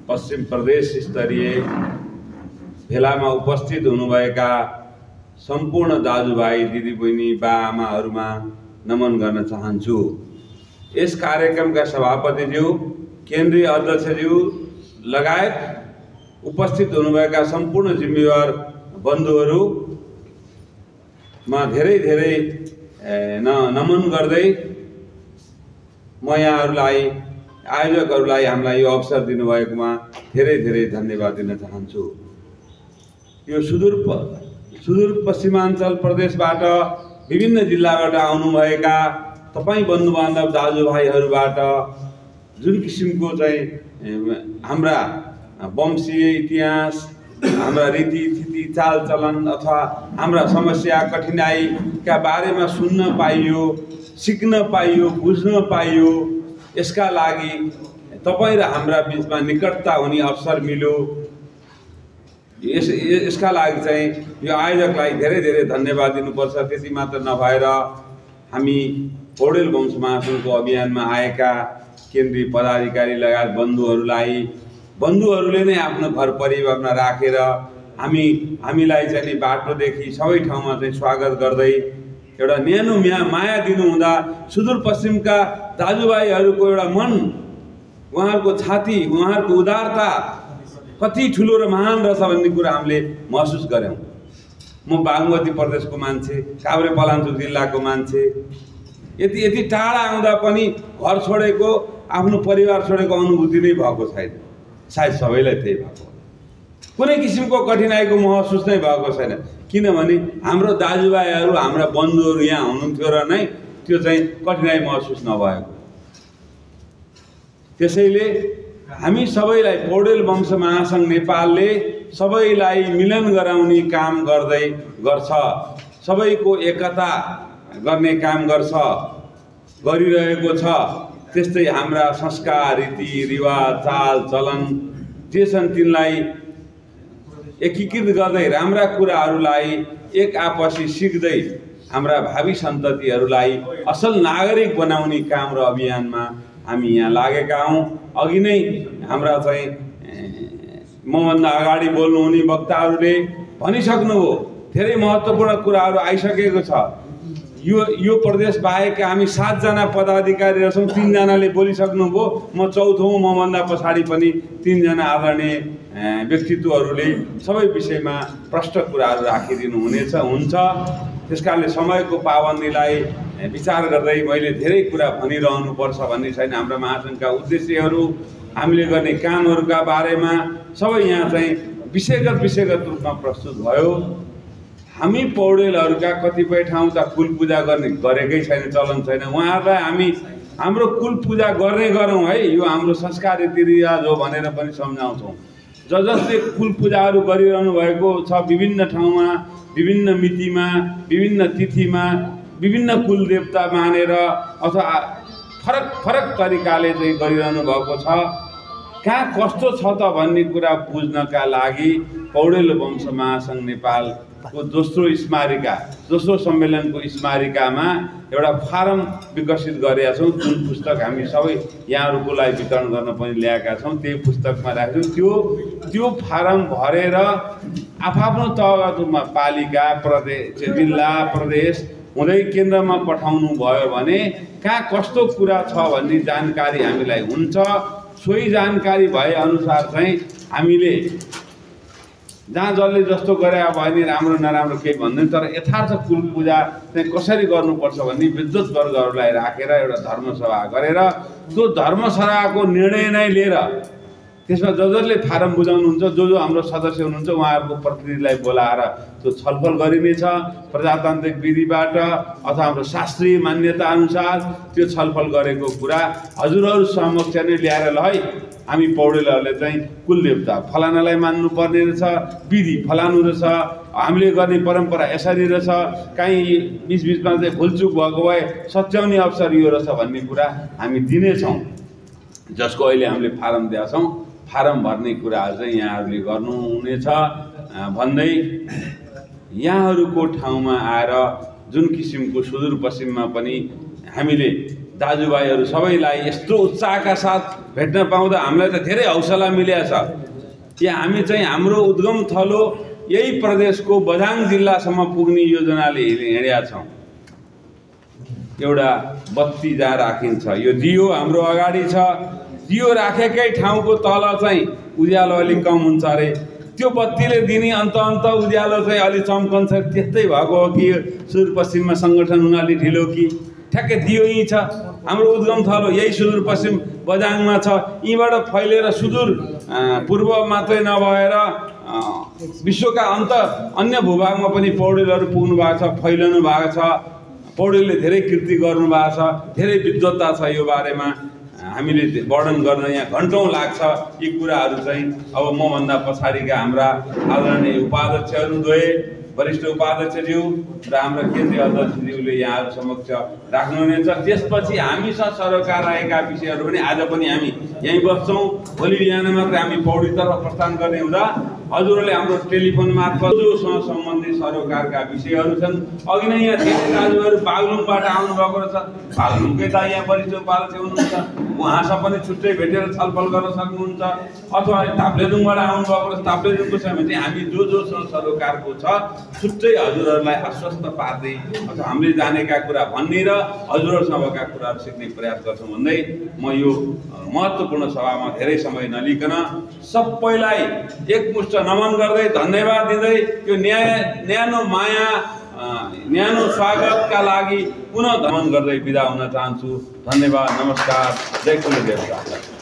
पश्चिम प्रदेश स्तरीय भेलामा उपस्थित हुनुभएका सम्पूर्ण दाजुभाइ दिदीबहिनी बाआमाहरूमा नमन गर्न चाहन्छु। यस कार्यक्रमका सभापतिज्यू, केन्द्रीय अध्यक्षज्यू लगायत उपस्थित हुनुभएका सम्पूर्ण जिम्मेवार बन्धुहरूमा धेरै धेरै नमन गर्दै म यहाँहरूलाई आयोजकहरूलाई हामीलाई यो अवसर दिनुभएकोमा धेरै धेरै धन्यवाद दिन चाहन्छु। यो सुदूर पश्चिमाञ्चल प्रदेशबाट विभिन्न जिल्लाबाट आउनुभएका तपाईँ बन्धुबान्धव दाजुभाइहरूबाट जुन किसिमको चाहिँ हाम्रा वंशीय इतिहास, हाम्रा रीतिथिति, चालचलन अथवा हाम्रा समस्या कठिनाइका बारेमा सुन्न पाइयो, सिक्न पाइयो, बुझ्न पाइयो, यसका लागि तपाईँ र हाम्रा बिचमा निकटता हुने अवसर मिल्यो। यसका लागि चाहिँ यो आयोजकलाई धेरै धेरै धन्यवाद दिनुपर्छ। त्यति मात्र नभएर हामी पौडेल वंश महासङ्घको अभियानमा आएका केन्द्रीय पदाधिकारी लगायत बन्धुहरूले नै आफ्नो घर परिवारमा राखेर हामीलाई चाहिँ बाटोदेखि सबै ठाउँमा चाहिँ स्वागत गर्दै एउटा न्यानो माया दिनुहुँदा सुदूरपश्चिमका दाजुभाइहरूको एउटा मन, उहाँहरूको छाती, उहाँहरूको उदारता कति ठुलो र महान रहेछ भन्ने कुरा हामीले महसुस गऱ्यौँ। म बागमती प्रदेशको मान्छे, काभ्रेपलाञ्चोक जिल्लाको मान्छे, यति टाढा आउँदा पनि घर छोडेको, आफ्नो परिवार छोडेको अनुभूति नै भएको छैन। सायद सबैलाई त्यही भएको, कुनै किसिमको कठिनाइको महसुस नै भएको छैन। किनभने हाम्रो दाजुभाइहरू, हाम्रा बन्धुहरू यहाँ हुनुहुन्थ्यो र नै त्यो चाहिँ कठिनाइ महसुस नभएको। त्यसैले हामी सबैलाई पौडेल वंश महासङ्घ नेपालले सबैलाई मिलन गराउने काम गर्छ, सबैको एकता गर्ने काम गरिरहेको छ। त्यस्तै हाम्रा संस्कार, रीतिरिवाज, चाल चलन जे छन् तिनलाई एकीकृत गर्दै राम्रा कुराहरूलाई एक आपसी सिक्दै हाम्रा भावी सन्ततिहरूलाई असल नागरिक बनाउने काम र अभियानमा हामी यहाँ लागेका हौँ। अघि नै हाम्रा चाहिँ मभन्दा अगाडि बोल्नुहुने वक्ताहरूले भनिसक्नुभयो, धेरै महत्त्वपूर्ण कुराहरू आइसकेको छ। यो प्रदेश बाहेक हामी 7 जना पदाधिकारी छौँ, 3 जनाले बोलिसक्नुभयो। म चौथो, मभन्दा पछाडि पनि 3 जना आदरणीय व्यक्तित्वहरूले सबै विषयमा प्रष्ट कुराहरू हुन्छ। त्यसकारणले समयको पाबन्दीलाई विचार गर्दै मैले धेरै कुरा भनिरहनुपर्छ भन्ने छैन। हाम्रा महासङ्घका उद्देश्यहरू, हामीले गर्ने कामहरूका बारेमा सबै यहाँ चाहिँ विषयगत रूपमा प्रस्तुत भयो। हामी पौडेलहरूका कतिपय ठाउँ त कुल पूजा गरेकै छैन, चलन छैन। उहाँहरूलाई हाम्रो कुल पूजा गरौँ है, यो हाम्रो संस्कार रीतिरिवाज हो भनेर पनि सम्झाउँछौँ। जसले कुल पूजाहरू गरिरहनु भएको छ, विभिन्न ठाउँमा, विभिन्न मितिमा, विभिन्न तिथिमा, विभिन्न कुल देवता मानेर अथवा फरक तरिकाले चाहिँ गरिरहनु भएको छ। कहाँ कस्तो छ त भन्ने कुरा बुझ्नका लागि पौडेल वंश महासङ्घ नेपालको दोस्रो सम्मेलनको स्मारिकामा एउटा फारम विकसित गरेका छौँ, जुन पुस्तक हामी सबै यहाँहरूको लागि वितरण गर्न पनि ल्याएका छौँ। त्यही पुस्तकमा राखेको छौँ। त्यो फारम भरेर आफ्नो तहमा पालिका, प्रदेश, जिल्ला, प्रदेश हुँदै केन्द्रमा पठाउनु भयो भने कहाँ कस्तो कुरा छ भन्ने जानकारी हामीलाई हुन्छ। सोही जानकारी भए अनुसार चाहिँ हामीले जहाँ जसले जस्तो गरे भने राम्रो नराम्रो केही भन्दैन, तर यथार्थ कुल पूजा चाहिँ कसरी गर्नुपर्छ भन्ने विद्वत वर्गहरूलाई राखेर एउटा धर्मसभा गरेर त्यो धर्मसभाको निर्णय नै लिएर त्यसमा जसले फारम बुझाउनुहुन्छ, जो हाम्रो सदस्य हुनुहुन्छ उहाँहरूको प्रतिनिधिलाई बोलाएर त्यो छलफल गरिनेछ। प्रजातान्त्रिक विधिबाट अथवा हाम्रो शास्त्रीय मान्यता अनुसार त्यो छलफल गरेको कुरा हजुरहरू समक्ष नै ल्याएर ल है, हामी पौडेलहरूले चाहिँ कुल देवता फलानालाई मान्नुपर्ने रहेछ, विधि फलानु रहेछ, हामीले गर्ने परम्परा यसरी रहेछ, काहीँ बिचबिचमा चाहिँ भुलचुक भएको भए सच्याउने अवसर यो रहेछ भन्ने कुरा हामी दिनेछौँ। जसको अहिले हामीले फारम दिएका छौँ, फारम भर्ने कुराहरू चाहिँ यहाँहरूले गर्नुहुनेछ भन्दै यहाँहरूको ठाउँमा आएर जुन किसिमको सुदूरपश्चिममा पनि हामीले दाजुभाइहरू सबैलाई यस्तो उत्साहका साथ भेट्न पाउँदा हामीलाई त धेरै हौसला मिलेको छ कि हामी चाहिँ हाम्रो उद्गम थलो यही प्रदेशको बझाङ जिल्लासम्म पुग्ने योजनाले हिँडेका छौँ। एउटा बत्ती जहाँ राखिन्छ, यो दियो हाम्रो अगाडि छ, दियो राखेकै ठाउँको तल चाहिँ उज्यालो अलिक कम हुन्छ अरे, त्यो बत्तीले दिने अन्त उज्यालो चाहिँ अलि चम्कन्छ। त्यस्तै भएको हो कि सुदूरपश्चिममा सङ्गठन हुन अलि ढिलो कि ठ्याक्कै दियो यहीँ छ, हाम्रो उद्गम थलो यही सुदूरपश्चिम बझाङमा छ। यहीँबाट फैलेर सुदूर पूर्व मात्रै नभएर विश्वका अन्य भूभागमा पनि पौडेलहरू पुग्नु भएको छ, फैलिनु भएको छ। पौडेलले धेरै कृति गर्नुभएको छ, धेरै विद्वत्ता छ यो बारेमा। हामीले वर्णन गर्न यहाँ घन्टौँ लाग्छ यी कुराहरू चाहिँ। अब मभन्दा पछाडिका हाम्रा आदरणीय उपाध्यक्षहरू दुवै, वरिष्ठ उपाध्यक्षज्यू र हाम्रा केन्द्रीय अध्यक्षज्यूले यहाँहरू समक्ष राख्नुहुनेछ। त्यसपछि हामीसँग सरोकार रहेका विषयहरू पनि आज पनि हामी यहीँ बस्छौँ। भोलि बिहान मात्र हामी पौडीतर्फ प्रस्थान गर्ने हुँदा हजुरहरूले हाम्रो टेलिफोन मार्फत जोसँग सम्बन्धित सरोकारका विषयहरू छन्। अघि नै यहाँ धेरै दाजुहरू बागलुङबाट आउनुभएको रहेछ, बागलुङकै दाइ यहाँ वरिष्ठ उपाध्यक्ष हुनुहुन्छ, उहाँसँग पनि छुट्टै भेटेर छलफल गर्न सक्नुहुन्छ। अथवा ताप्लेजुङबाट आउनुभएको रहेछ, ताप्लेजुङको छ भने चाहिँ हामी जोसँग सरोकारको छ छुट्टै हजुरहरूलाई आश्वस्त पार्दै अथवा हामीले जानेका कुरा भन्ने र हजुरहरूसँगका कुराहरू सिक्ने प्रयास गर्छौँ भन्दै म यो महत्त्वपूर्ण सभामा धेरै समय नलिकन सबैलाई एकमुष्ट नमन गर्दै धन्यवाद दिँदै यो न्यानो माया न्यानो स्वागतका लागि पुनः नमन गर्दै बिदा हुन चाहन्छु। धन्यवाद, नमस्कार, जय कुलदेव।